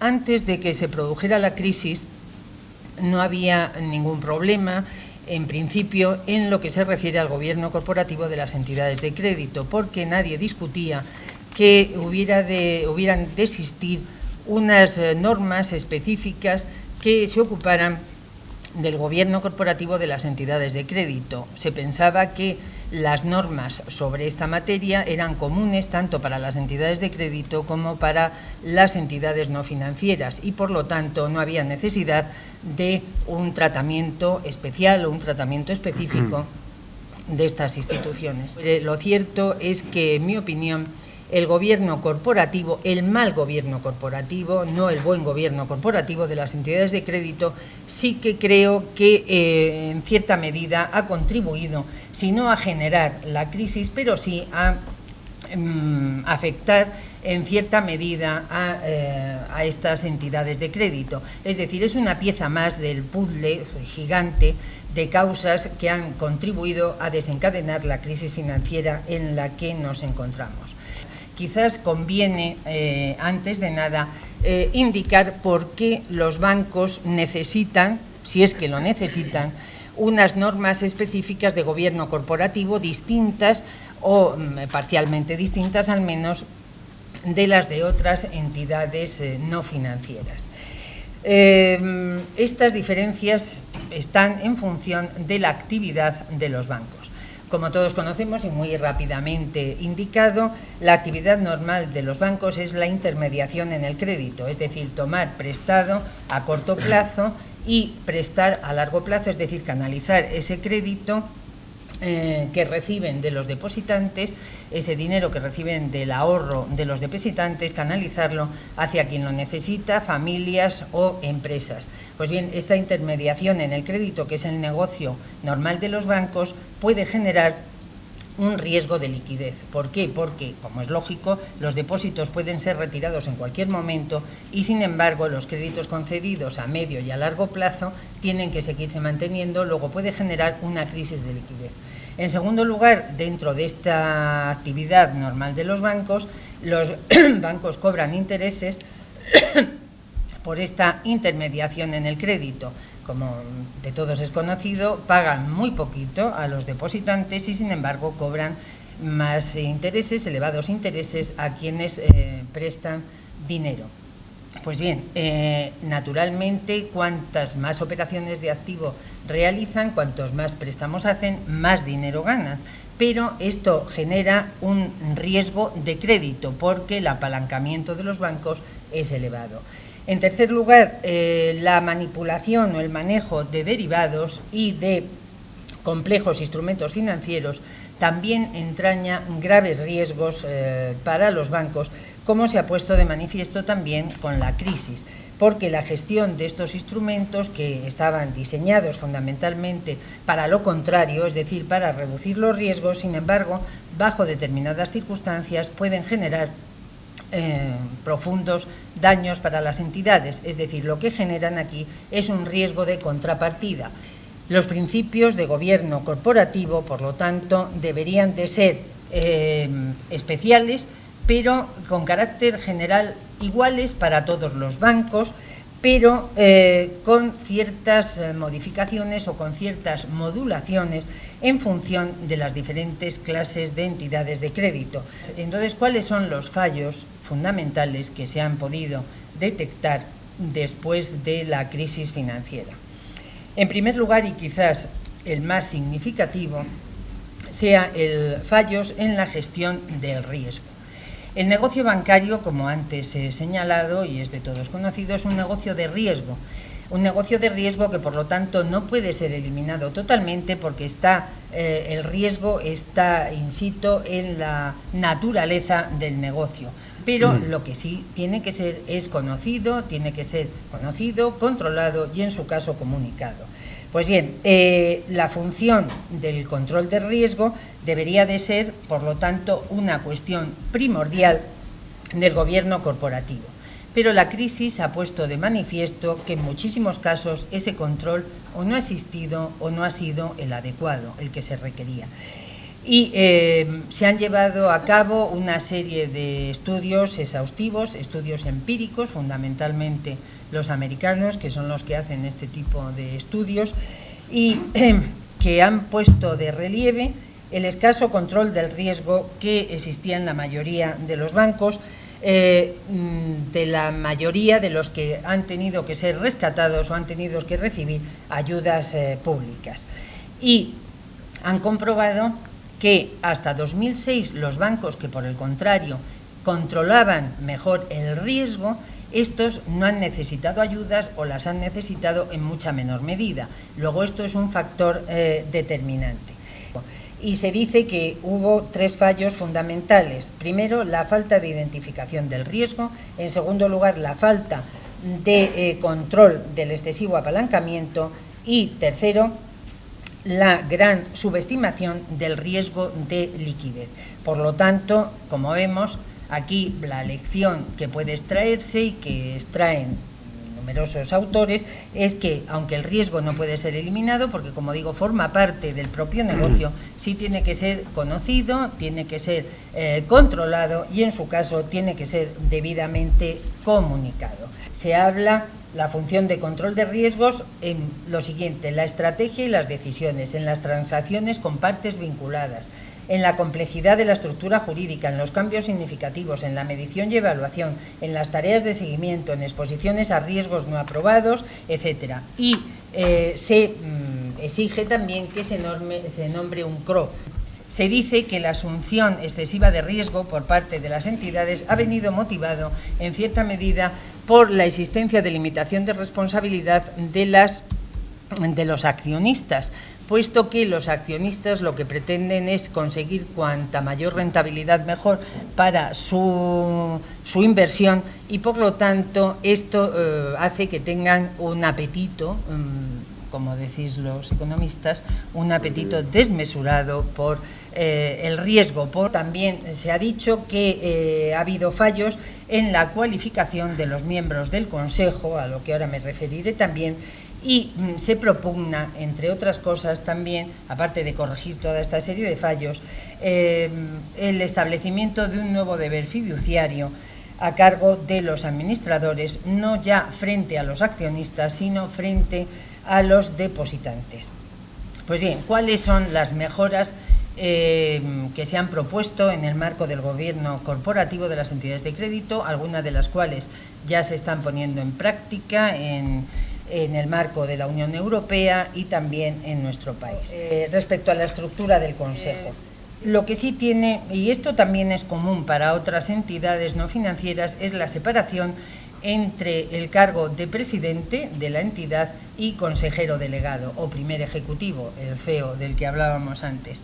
Antes de que se produjera la crisis no había ningún problema, en principio, en lo que se refiere al gobierno corporativo de las entidades de crédito, porque nadie discutía que hubieran de existir unas normas específicas que se ocuparan del gobierno corporativo de las entidades de crédito. Se pensaba que las normas sobre esta materia eran comunes tanto para las entidades de crédito como para las entidades no financieras y, por lo tanto, no había necesidad de un tratamiento especial o un tratamiento específico de estas instituciones. Lo cierto es que, en mi opinión, el gobierno corporativo, el mal gobierno corporativo, no el buen gobierno corporativo de las entidades de crédito, sí que creo que en cierta medida ha contribuido, si no a generar la crisis, pero sí a afectar en cierta medida a estas entidades de crédito. Es decir, es una pieza más del puzzle gigante de causas que han contribuido a desencadenar la crisis financiera en la que nos encontramos. Quizás conviene, antes de nada, indicar por qué los bancos necesitan, si es que lo necesitan, unas normas específicas de gobierno corporativo distintas o parcialmente distintas, al menos, de las de otras entidades no financieras. Estas diferencias están en función de la actividad de los bancos. Como todos conocemos y muy rápidamente indicado, la actividad normal de los bancos es la intermediación en el crédito, es decir, tomar prestado a corto plazo y prestar a largo plazo, es decir, canalizar ese crédito que reciben de los depositantes, ese dinero que reciben del ahorro de los depositantes, canalizarlo hacia quien lo necesita, familias o empresas. Pues bien, esta intermediación en el crédito, que es el negocio normal de los bancos, puede generar un riesgo de liquidez. ¿Por qué? Porque, como es lógico, los depósitos pueden ser retirados en cualquier momento y, sin embargo, los créditos concedidos a medio y a largo plazo tienen que seguirse manteniendo, luego puede generar una crisis de liquidez. En segundo lugar, dentro de esta actividad normal de los bancos cobran intereses por esta intermediación en el crédito. Como de todos es conocido, pagan muy poquito a los depositantes y, sin embargo, cobran más intereses, elevados intereses, a quienes prestan dinero. Pues bien, naturalmente, cuantas más operaciones de activo realizan, cuantos más préstamos hacen, más dinero ganan. Pero esto genera un riesgo de crédito porque el apalancamiento de los bancos es elevado. En tercer lugar, la manipulación o el manejo de derivados y de complejos instrumentos financieros también entraña graves riesgos para los bancos, como se ha puesto de manifiesto también con la crisis, porque la gestión de estos instrumentos, que estaban diseñados fundamentalmente para lo contrario, es decir, para reducir los riesgos, sin embargo, bajo determinadas circunstancias pueden generar profundos daños para las entidades, es decir, lo que generan aquí es un riesgo de contrapartida. Los principios de gobierno corporativo, por lo tanto, deberían de ser especiales, pero con carácter general iguales para todos los bancos, pero con ciertas modificaciones o con ciertas modulaciones en función de las diferentes clases de entidades de crédito. Entonces, ¿cuáles son los fallos fundamentales que se han podido detectar después de la crisis financiera? En primer lugar, y quizás el más significativo, sea el fallos en la gestión del riesgo. El negocio bancario, como antes he señalado y es de todos conocido, es un negocio de riesgo. Un negocio de riesgo que, por lo tanto, no puede ser eliminado totalmente porque el riesgo está in situ en la naturaleza del negocio. Pero lo que sí tiene que ser tiene que ser conocido, controlado y, en su caso, comunicado. Pues bien, la función del control de riesgo debería de ser, por lo tanto, una cuestión primordial del gobierno corporativo. Pero la crisis ha puesto de manifiesto que en muchísimos casos ese control o no ha existido o no ha sido el adecuado, el que se requería. y se han llevado a cabo una serie de estudios exhaustivos, estudios empíricos, fundamentalmente los americanos, que son los que hacen este tipo de estudios, y que han puesto de relieve el escaso control del riesgo que existía en la mayoría de los bancos, de la mayoría de los que han tenido que ser rescatados o han tenido que recibir ayudas públicas. Y han comprobado que hasta 2006 los bancos que, por el contrario, controlaban mejor el riesgo, estos no han necesitado ayudas o las han necesitado en mucha menor medida. Luego, esto es un factor determinante. Y se dice que hubo 3 fallos fundamentales. Primero, la falta de identificación del riesgo. En segundo lugar, la falta de control del excesivo apalancamiento. Y tercero, la gran subestimación del riesgo de liquidez. Por lo tanto, como vemos, aquí la lección que puede extraerse y que extraen numerosos autores es que, aunque el riesgo no puede ser eliminado, porque, como digo, forma parte del propio negocio, sí tiene que ser conocido, tiene que ser controlado y, en su caso, tiene que ser debidamente comunicado. Se habla la función de control de riesgos en lo siguiente: la estrategia y las decisiones, en las transacciones con partes vinculadas, en la complejidad de la estructura jurídica, en los cambios significativos, en la medición y evaluación, en las tareas de seguimiento, en exposiciones a riesgos no aprobados, etcétera. Y se exige también que se nombre un CRO. Se dice que la asunción excesiva de riesgo por parte de las entidades ha venido motivado, en cierta medida, por la existencia de limitación de responsabilidad de los accionistas, puesto que los accionistas lo que pretenden es conseguir cuanta mayor rentabilidad mejor para su inversión, y por lo tanto esto hace que tengan un apetito, como decís los economistas, un apetito desmesurado por el riesgo. También se ha dicho que ha habido fallos en la cualificación de los miembros del Consejo, a lo que ahora me referiré también, y se propugna, entre otras cosas también, aparte de corregir toda esta serie de fallos, el establecimiento de un nuevo deber fiduciario a cargo de los administradores, no ya frente a los accionistas, sino frente a los depositantes. Pues bien, ¿cuáles son las mejoras que se han propuesto en el marco del gobierno corporativo de las entidades de crédito? Algunas de las cuales ya se están poniendo en práctica en el marco de la Unión Europea y también en nuestro país. Respecto a la estructura del Consejo, lo que sí tiene, y esto también es común para otras entidades no financieras, es la separación entre el cargo de presidente de la entidad y consejero delegado o primer ejecutivo, el CEO del que hablábamos antes.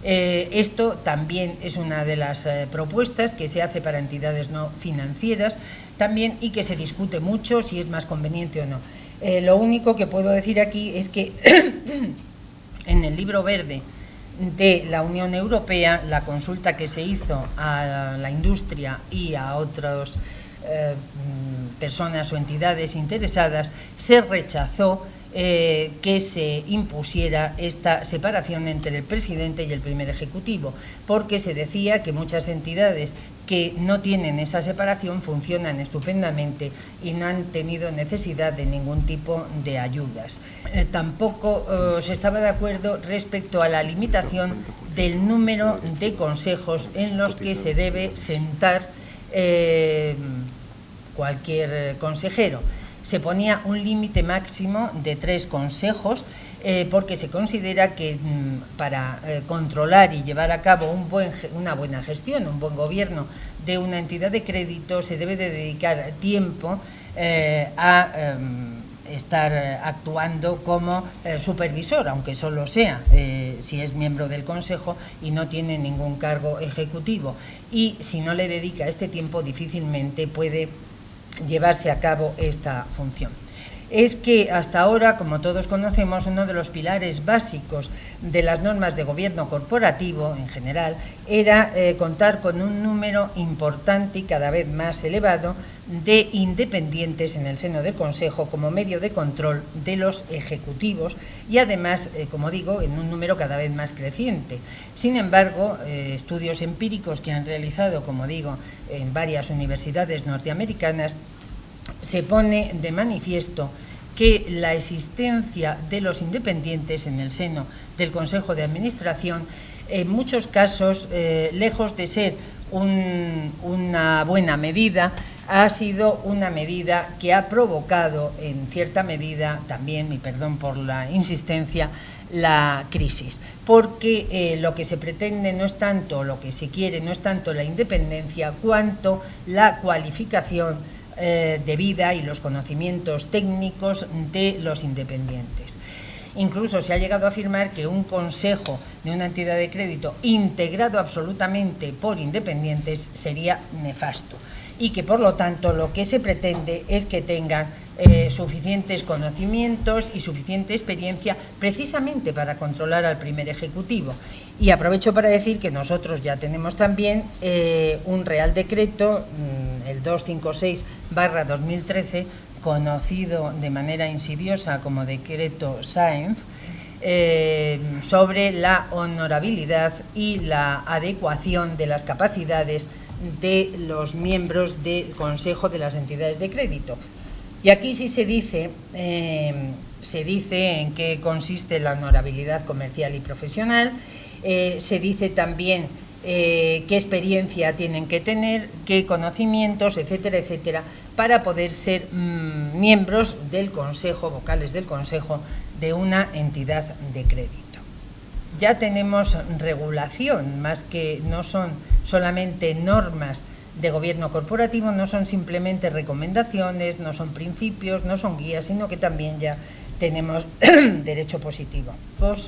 Esto también es una de las propuestas que se hace para entidades no financieras también, y que se discute mucho si es más conveniente o no. Lo único que puedo decir aquí es que en el libro verde de la Unión Europea, la consulta que se hizo a la industria y a otras personas o entidades interesadas, se rechazó que se impusiera esta separación entre el presidente y el primer ejecutivo, porque se decía que muchas entidades que no tienen esa separación funcionan estupendamente y no han tenido necesidad de ningún tipo de ayudas. Tampoco se estaba de acuerdo respecto a la limitación del número de consejos en los que se debe sentar cualquier consejero. Se ponía un límite máximo de 3 consejos, porque se considera que para controlar y llevar a cabo una buena gestión, un buen gobierno de una entidad de crédito, se debe de dedicar tiempo a estar actuando como supervisor, aunque solo sea si es miembro del Consejo y no tiene ningún cargo ejecutivo. Y si no le dedica este tiempo, difícilmente puede llevarse a cabo esta función. es que hasta ahora, como todos conocemos, uno de los pilares básicos de las normas de gobierno corporativo en general era contar con un número importante y cada vez más elevado de independientes en el seno del Consejo como medio de control de los ejecutivos y además, como digo, en un número cada vez más creciente. Sin embargo, estudios empíricos que han realizado, como digo, en varias universidades norteamericanas, se pone de manifiesto que la existencia de los independientes en el seno del Consejo de Administración, en muchos casos, lejos de ser una buena medida, ha sido una medida que ha provocado en cierta medida también, y perdón por la insistencia, la crisis, porque lo que se pretende no es tanto, lo que se quiere no es tanto la independencia, cuanto la cualificación debida y los conocimientos técnicos de los independientes. Incluso se ha llegado a afirmar que un consejo de una entidad de crédito integrado absolutamente por independientes sería nefasto y que, por lo tanto, lo que se pretende es que tengan suficientes conocimientos y suficiente experiencia precisamente para controlar al primer ejecutivo. Y aprovecho para decir que nosotros ya tenemos también un Real Decreto, el 256/2013, conocido de manera insidiosa como Decreto Sáenz, sobre la honorabilidad y la adecuación de las capacidades de los miembros del Consejo de las entidades de crédito. Y aquí sí se dice en qué consiste la honorabilidad comercial y profesional, se dice también qué experiencia tienen que tener, qué conocimientos, etcétera, etcétera, para poder ser miembros del Consejo, vocales del Consejo de una entidad de crédito. Ya tenemos regulación, más que no son solamente normas de gobierno corporativo, no son simplemente recomendaciones, no son principios, no son guías, sino que también ya tenemos derecho positivo.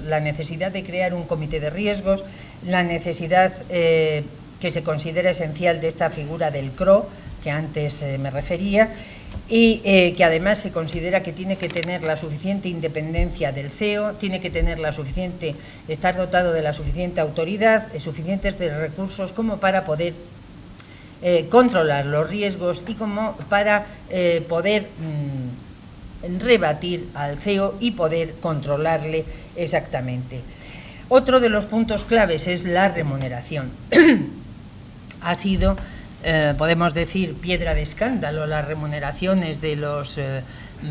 La necesidad de crear un comité de riesgos, la necesidad que se considera esencial de esta figura del CRO, que antes me refería, y que además se considera que tiene que tener la suficiente independencia del CEO, tiene que tener estar dotado de la suficiente autoridad, suficientes de recursos como para poder controlar los riesgos y como para poder rebatir al CEO y poder controlarle exactamente. Otro de los puntos claves es la remuneración. Ha sido, podemos decir, piedra de escándalo las remuneraciones de los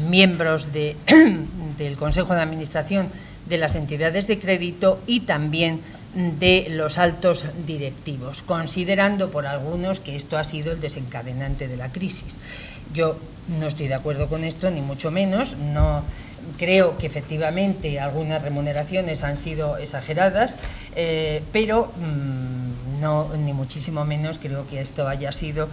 miembros del Consejo de Administración de las entidades de crédito y también de los altos directivos, considerando por algunos que esto ha sido el desencadenante de la crisis. Yo no estoy de acuerdo con esto, ni mucho menos. No creo que efectivamente algunas remuneraciones han sido exageradas, pero no, ni muchísimo menos creo que esto haya sido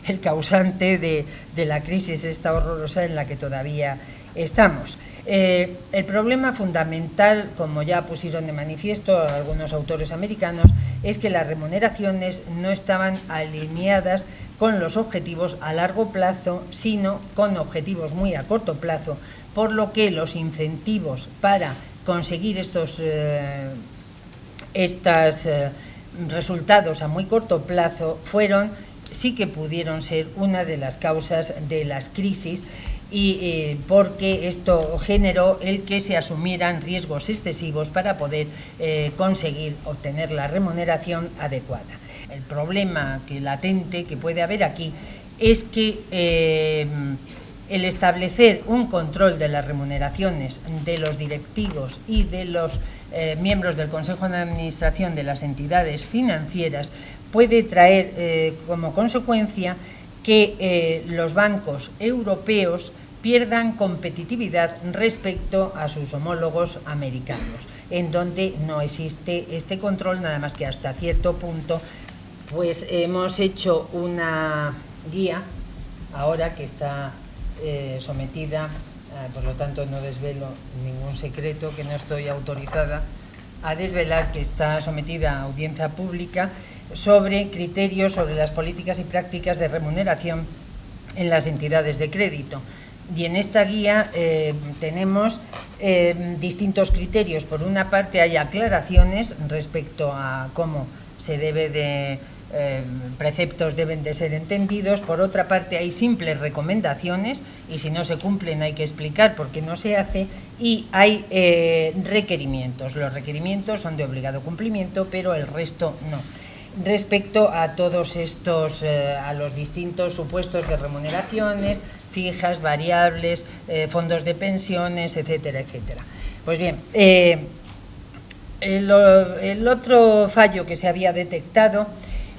el causante de la crisis esta horrorosa en la que todavía estamos. El problema fundamental, como ya pusieron de manifiesto algunos autores americanos, es que las remuneraciones no estaban alineadas con los objetivos a largo plazo, sino con objetivos muy a corto plazo, por lo que los incentivos para conseguir estos resultados a muy corto plazo sí que pudieron ser una de las causas de las crisis, y porque esto generó el que se asumieran riesgos excesivos para poder conseguir obtener la remuneración adecuada. El problema latente que puede haber aquí es que el establecer un control de las remuneraciones de los directivos y de los miembros del Consejo de Administración de las entidades financieras puede traer como consecuencia que los bancos europeos pierdan competitividad respecto a sus homólogos americanos, en donde no existe este control, nada más que hasta cierto punto. Pues hemos hecho una guía, ahora que está sometida, por lo tanto no desvelo ningún secreto, que no estoy autorizada a desvelar, que está sometida a audiencia pública, sobre criterios sobre las políticas y prácticas de remuneración en las entidades de crédito. Y en esta guía tenemos distintos criterios. Por una parte, hay aclaraciones respecto a cómo se debe de preceptos deben de ser entendidos. Por otra parte, hay simples recomendaciones y si no se cumplen hay que explicar por qué no se hace, y hay requerimientos. Los requerimientos son de obligado cumplimiento, pero el resto no. Respecto a todos estos, a los distintos supuestos de remuneraciones fijas, variables, fondos de pensiones, etcétera, etcétera. Pues bien, el otro fallo que se había detectado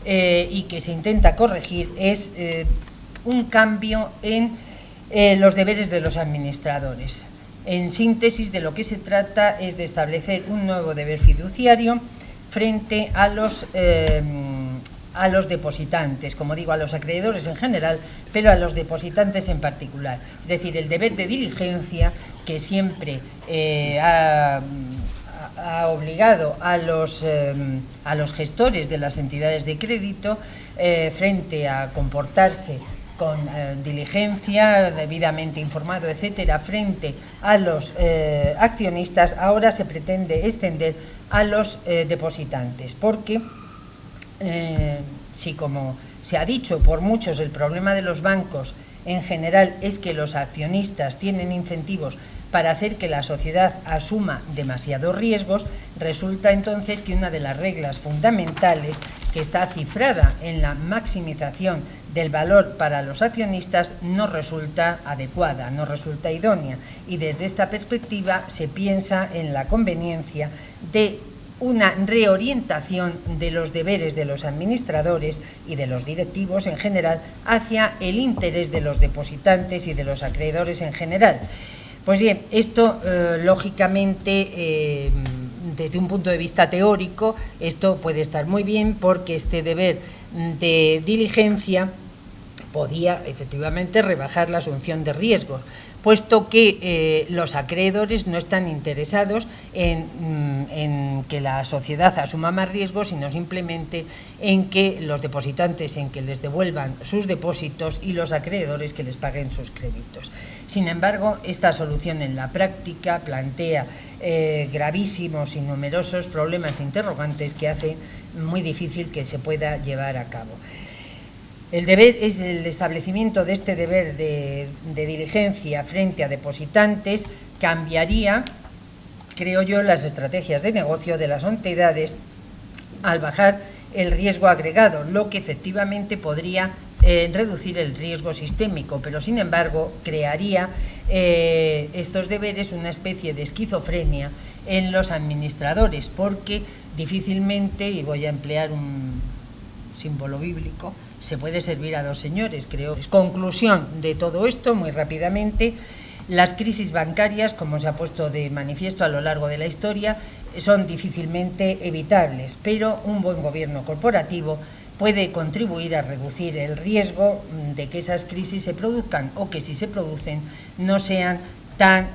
y que se intenta corregir es un cambio en los deberes de los administradores. En síntesis, de lo que se trata es de establecer un nuevo deber fiduciario frente a los depositantes, como digo, a los acreedores en general, pero a los depositantes en particular. Es decir, el deber de diligencia que siempre ha obligado a los gestores de las entidades de crédito frente a comportarse con diligencia, debidamente informado, etcétera, frente a los accionistas, ahora se pretende extender a los depositantes, porque si, como se ha dicho por muchos, el problema de los bancos en general es que los accionistas tienen incentivos para hacer que la sociedad asuma demasiados riesgos, resulta entonces que una de las reglas fundamentales, que está cifrada en la maximización del valor para los accionistas, no resulta adecuada, no resulta idónea, y desde esta perspectiva se piensa en la conveniencia de una reorientación de los deberes de los administradores y de los directivos en general hacia el interés de los depositantes y de los acreedores en general. Pues bien, esto lógicamente desde un punto de vista teórico esto puede estar muy bien, porque este deber de diligencia podía efectivamente rebajar la asunción de riesgos, puesto que los acreedores no están interesados en que la sociedad asuma más riesgos, sino simplemente en que los depositantes en que les devuelvan sus depósitos y los acreedores que les paguen sus créditos. Sin embargo, esta solución en la práctica plantea gravísimos y numerosos problemas e interrogantes que hacen muy difícil que se pueda llevar a cabo. El deber es el establecimiento de este deber de diligencia frente a depositantes cambiaría, creo yo, las estrategias de negocio de las entidades al bajar el riesgo agregado, lo que efectivamente podría reducir el riesgo sistémico, pero sin embargo crearía estos deberes una especie de esquizofrenia en los administradores, porque difícilmente, y voy a emplear un símbolo bíblico, se puede servir a dos señores, creo. Conclusión de todo esto, muy rápidamente: las crisis bancarias, como se ha puesto de manifiesto a lo largo de la historia, son difícilmente evitables, pero un buen gobierno corporativo puede contribuir a reducir el riesgo de que esas crisis se produzcan, o que si se producen no sean tan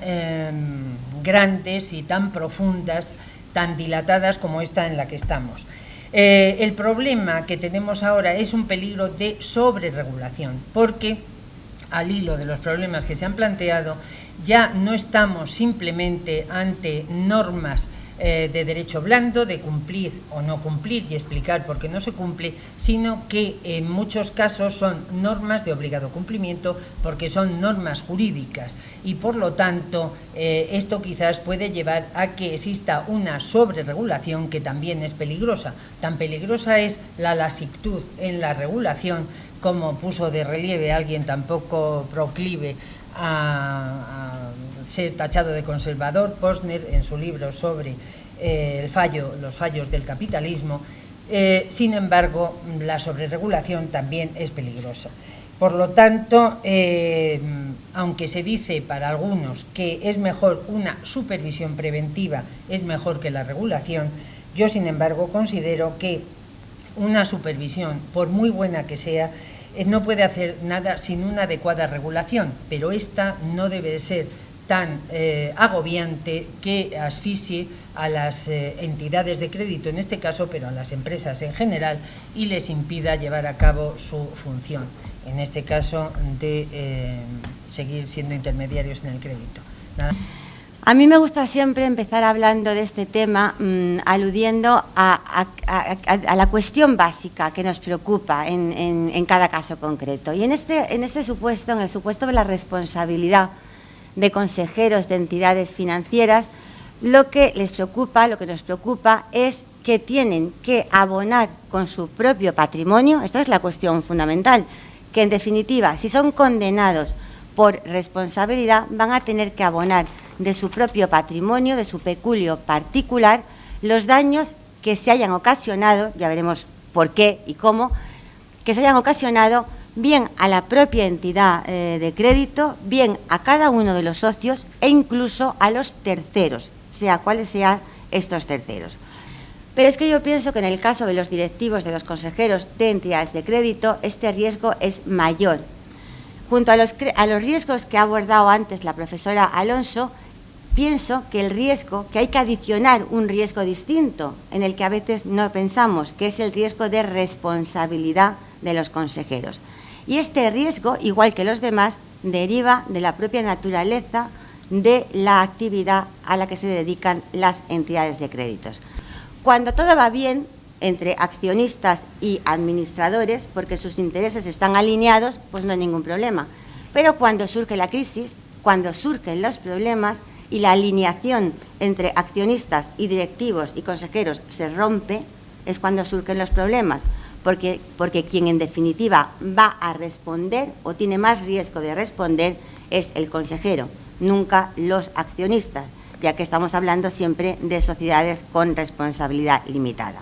grandes y tan profundas, tan dilatadas como esta en la que estamos. El problema que tenemos ahora es un peligro de sobreregulación, porque al hilo de los problemas que se han planteado, ya no estamos simplemente ante normas de derecho blando, de cumplir o no cumplir y explicar por qué no se cumple, sino que en muchos casos son normas de obligado cumplimiento, porque son normas jurídicas, y por lo tanto esto quizás puede llevar a que exista una sobreregulación que también es peligrosa. Tan peligrosa es la laxitud en la regulación, como puso de relieve alguien tan poco proclive a ser tachado de conservador, Posner, en su libro sobre los fallos del capitalismo. Sin embargo, la sobreregulación también es peligrosa. Por lo tanto, aunque se dice para algunos que es mejor una supervisión preventiva, es mejor que la regulación, yo sin embargo considero que una supervisión, por muy buena que sea, no puede hacer nada sin una adecuada regulación, pero esta no debe ser tan agobiante que asfixie a las entidades de crédito en este caso, pero a las empresas en general, y les impida llevar a cabo su función. en este caso, de seguir siendo intermediarios en el crédito. Nada. A mí me gusta siempre empezar hablando de este tema aludiendo a la cuestión básica que nos preocupa en cada caso concreto. Y en este supuesto, en el supuesto de la responsabilidad de consejeros de entidades financieras, lo que nos preocupa es que tienen que abonar con su propio patrimonio. Esta es la cuestión fundamental, que en definitiva, si son condenados por responsabilidad, van a tener que abonar de su propio patrimonio, de su peculio particular, los daños que se hayan ocasionado, ya veremos por qué y cómo, que se hayan ocasionado bien a la propia entidad de crédito, bien a cada uno de los socios e incluso a los terceros, sea cuáles sean estos terceros. Pero es que yo pienso que en el caso de los directivos, de los consejeros de entidades de crédito, este riesgo es mayor. Junto a los riesgos que ha abordado antes la profesora Alonso, pienso que el riesgo, que hay que adicionar un riesgo distinto, en el que a veces no pensamos, que es el riesgo de responsabilidad de los consejeros. Y este riesgo, igual que los demás, deriva de la propia naturaleza de la actividad a la que se dedican las entidades de créditos. Cuando todo va bien entre accionistas y administradores, porque sus intereses están alineados, pues no hay ningún problema. Pero cuando surge la crisis, cuando surgen los problemas y la alineación entre accionistas y directivos y consejeros se rompe, es cuando surgen los problemas, porque quien en definitiva va a responder o tiene más riesgo de responder es el consejero, nunca los accionistas, ya que estamos hablando siempre de sociedades con responsabilidad limitada,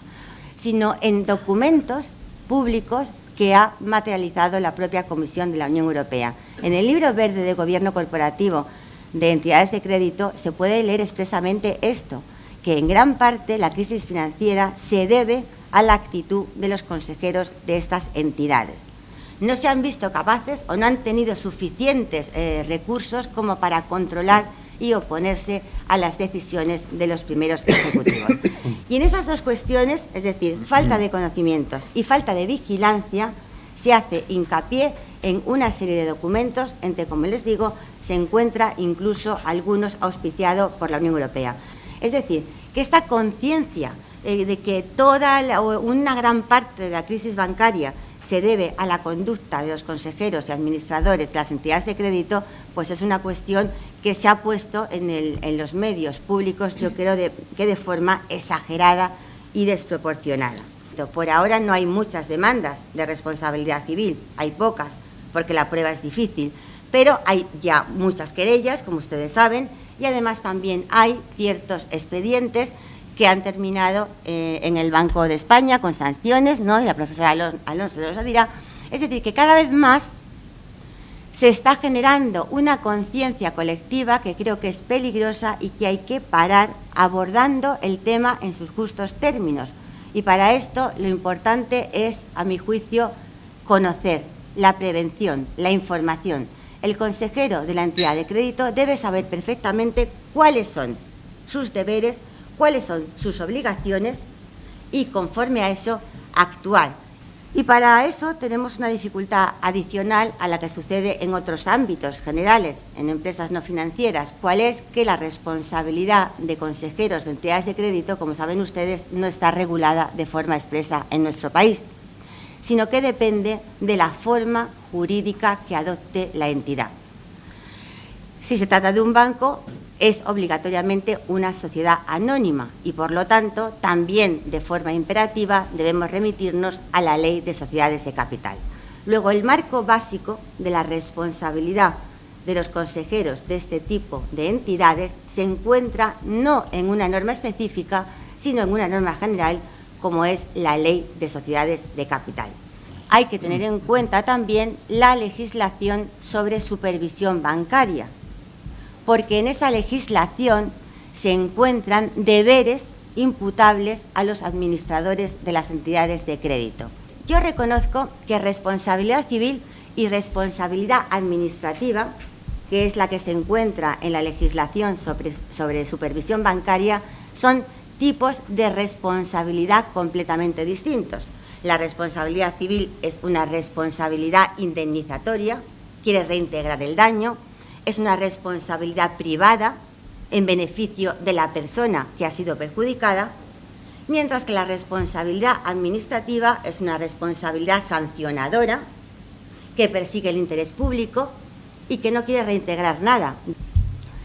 sino en documentos públicos que ha materializado la propia Comisión de la Unión Europea. En el Libro Verde de Gobierno Corporativo de Entidades de Crédito se puede leer expresamente esto, que en gran parte la crisis financiera se debe a la actitud de los consejeros de estas entidades. No se han visto capaces o no han tenido suficientes recursos como para controlar y oponerse a las decisiones de los primeros ejecutivos. Y en esas dos cuestiones, es decir, falta de conocimientos y falta de vigilancia, se hace hincapié en una serie de documentos, entre, como les digo, se encuentra incluso algunos auspiciados por la Unión Europea. Es decir, que esta conciencia de que una gran parte de la crisis bancaria se debe a la conducta de los consejeros y administradores de las entidades de crédito, pues es una cuestión que se ha puesto en los medios públicos, yo creo que de forma exagerada y desproporcionada. Por ahora no hay muchas demandas de responsabilidad civil, hay pocas, porque la prueba es difícil, pero hay ya muchas querellas, como ustedes saben, y además también hay ciertos expedientes que han terminado en el Banco de España con sanciones, ¿no? Y la profesora Alonso nos lo dirá. Es decir, que cada vez más se está generando una conciencia colectiva que creo que es peligrosa y que hay que parar abordando el tema en sus justos términos. Y para esto lo importante es, a mi juicio, conocer la prevención, la información. El consejero de la entidad de crédito debe saber perfectamente cuáles son sus deberes, cuáles son sus obligaciones y, conforme a eso, actuar. Y para eso tenemos una dificultad adicional a la que sucede en otros ámbitos generales, en empresas no financieras, cuál es que la responsabilidad de consejeros de entidades de crédito, como saben ustedes, no está regulada de forma expresa en nuestro país, sino que depende de la forma jurídica que adopte la entidad. Si se trata de un banco, es obligatoriamente una sociedad anónima y, por lo tanto, también de forma imperativa debemos remitirnos a la Ley de Sociedades de Capital. Luego, el marco básico de la responsabilidad de los consejeros de este tipo de entidades se encuentra no en una norma específica, sino en una norma general, como es la Ley de Sociedades de Capital. Hay que tener en cuenta también la legislación sobre supervisión bancaria, porque en esa legislación se encuentran deberes imputables a los administradores de las entidades de crédito. Yo reconozco que responsabilidad civil y responsabilidad administrativa, que es la que se encuentra en la legislación sobre supervisión bancaria, son tipos de responsabilidad completamente distintos. La responsabilidad civil es una responsabilidad indemnizatoria, quiere reintegrar el daño, es una responsabilidad privada en beneficio de la persona que ha sido perjudicada, mientras que la responsabilidad administrativa es una responsabilidad sancionadora que persigue el interés público y que no quiere reintegrar nada.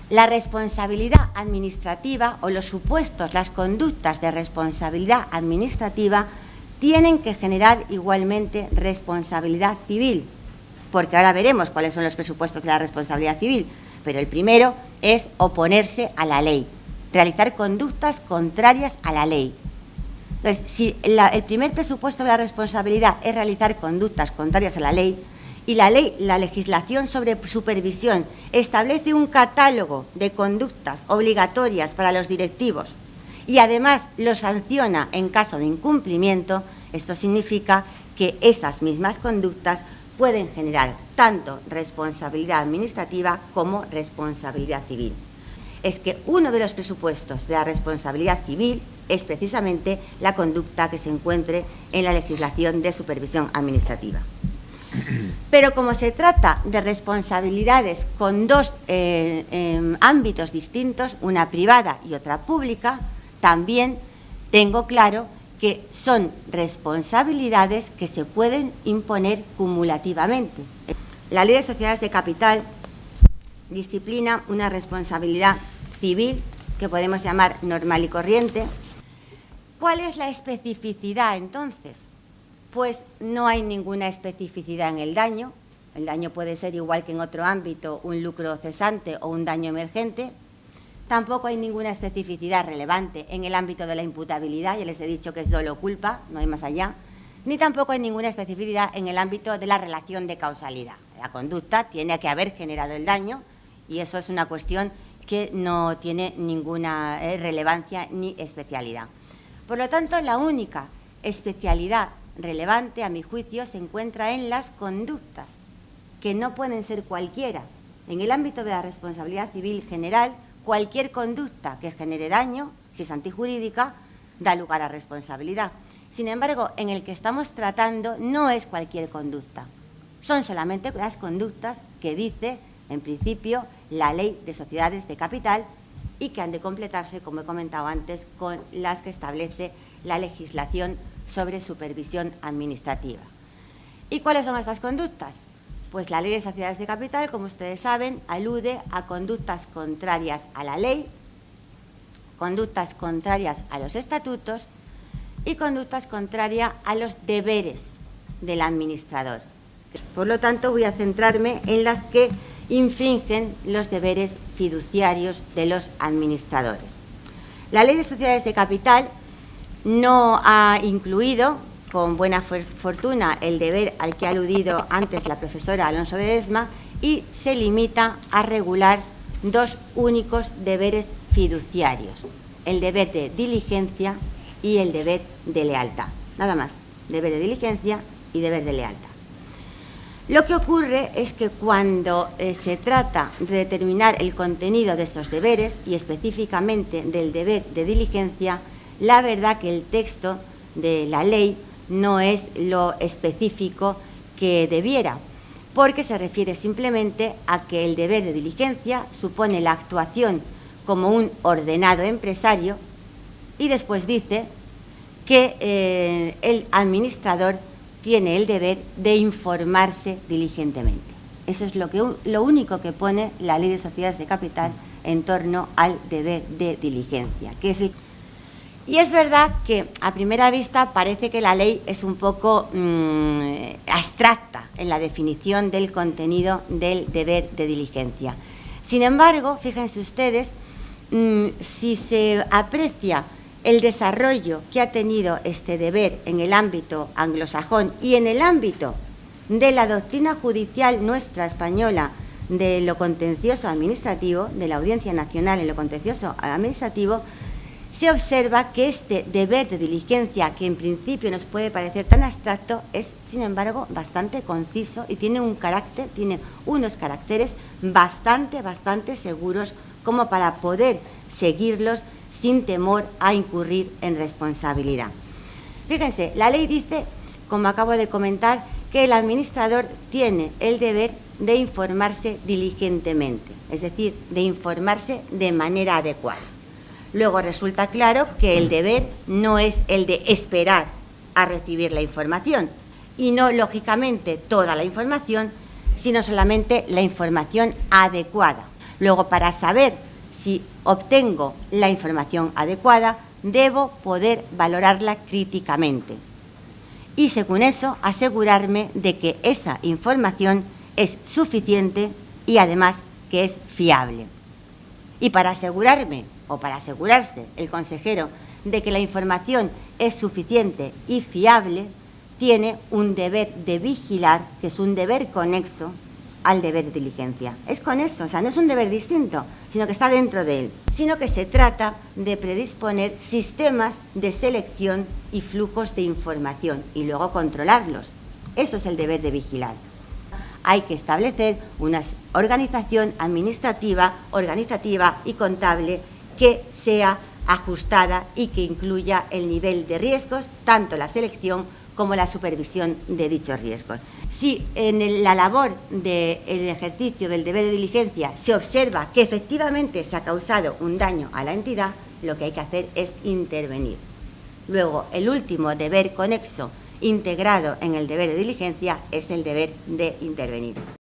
La responsabilidad administrativa o los supuestos, las conductas de responsabilidad administrativa tienen que generar igualmente responsabilidad civil, porque ahora veremos cuáles son los presupuestos de la responsabilidad civil, pero el primero es oponerse a la ley, realizar conductas contrarias a la ley. Entonces, si el primer presupuesto de la responsabilidad es realizar conductas contrarias a la ley, y la ley, la legislación sobre supervisión, establece un catálogo de conductas obligatorias para los directivos y además los sanciona en caso de incumplimiento, esto significa que esas mismas conductas pueden generar tanto responsabilidad administrativa como responsabilidad civil. Es que uno de los presupuestos de la responsabilidad civil es precisamente la conducta que se encuentre en la legislación de supervisión administrativa. Pero como se trata de responsabilidades con dos ámbitos distintos, una privada y otra pública, también tengo claro que son responsabilidades que se pueden imponer cumulativamente. La Ley de Sociedades de Capital disciplina una responsabilidad civil que podemos llamar normal y corriente. ¿Cuál es la especificidad entonces? Pues no hay ninguna especificidad en el daño. El daño puede ser igual que en otro ámbito, un lucro cesante o un daño emergente. Tampoco hay ninguna especificidad relevante en el ámbito de la imputabilidad, ya les he dicho que es dolo o culpa, no hay más allá. Ni tampoco hay ninguna especificidad en el ámbito de la relación de causalidad. La conducta tiene que haber generado el daño y eso es una cuestión que no tiene ninguna relevancia ni especialidad. Por lo tanto, la única especialidad relevante, a mi juicio, se encuentra en las conductas, que no pueden ser cualquiera. En el ámbito de la responsabilidad civil general, cualquier conducta que genere daño, si es antijurídica, da lugar a responsabilidad. Sin embargo, en el que estamos tratando no es cualquier conducta. Son solamente las conductas que dice, en principio, la Ley de Sociedades de Capital y que han de completarse, como he comentado antes, con las que establece la legislación sobre supervisión administrativa. ¿Y cuáles son estas conductas? Pues la Ley de Sociedades de Capital, como ustedes saben, alude a conductas contrarias a la ley, conductas contrarias a los estatutos y conductas contrarias a los deberes del administrador. Por lo tanto, voy a centrarme en las que infringen los deberes fiduciarios de los administradores. La Ley de Sociedades de Capital no ha incluido, con buena fortuna, el deber al que ha aludido antes la profesora Alonso Ledesma y se limita a regular dos únicos deberes fiduciarios, el deber de diligencia y el deber de lealtad. Nada más, deber de diligencia y deber de lealtad. Lo que ocurre es que cuando se trata de determinar el contenido de estos deberes y específicamente del deber de diligencia, la verdad que el texto de la ley no es lo específico que debiera, porque se refiere simplemente a que el deber de diligencia supone la actuación como un ordenado empresario y después dice que el administrador tiene el deber de informarse diligentemente. Eso es lo único que pone la Ley de Sociedades de Capital en torno al deber de diligencia, que es Y es verdad que a primera vista parece que la ley es un poco abstracta en la definición del contenido del deber de diligencia. Sin embargo, fíjense ustedes, si se aprecia el desarrollo que ha tenido este deber en el ámbito anglosajón y en el ámbito de la doctrina judicial nuestra española de lo contencioso administrativo, de la Audiencia Nacional en lo contencioso administrativo, se observa que este deber de diligencia, que en principio nos puede parecer tan abstracto, es, sin embargo, bastante conciso y tiene unos caracteres bastante seguros como para poder seguirlos sin temor a incurrir en responsabilidad. Fíjense, la ley dice como acabo de comentar, que el administrador tiene el deber de informarse diligentemente, es decir, de informarse de manera adecuada. Luego resulta claro que el deber no es el de esperar a recibir la información, y no, lógicamente, toda la información, sino solamente la información adecuada. Luego, para saber si obtengo la información adecuada, debo poder valorarla críticamente. Y según eso, asegurarme de que esa información es suficiente y además que es fiable. Y para asegurarme, o para asegurarse el consejero, de que la información es suficiente y fiable, tiene un deber de vigilar, que es un deber conexo al deber de diligencia. Es conexo, o sea, no es un deber distinto, sino que está dentro de él, sino que se trata de predisponer sistemas de selección y flujos de información y luego controlarlos. Eso es el deber de vigilar. Hay que establecer una organización administrativa, organizativa y contable que sea ajustada y que incluya el nivel de riesgos, tanto la selección como la supervisión de dichos riesgos. Si en la labor del ejercicio del deber de diligencia se observa que efectivamente se ha causado un daño a la entidad, lo que hay que hacer es intervenir. Luego, el último deber conexo integrado en el deber de diligencia es el deber de intervenir.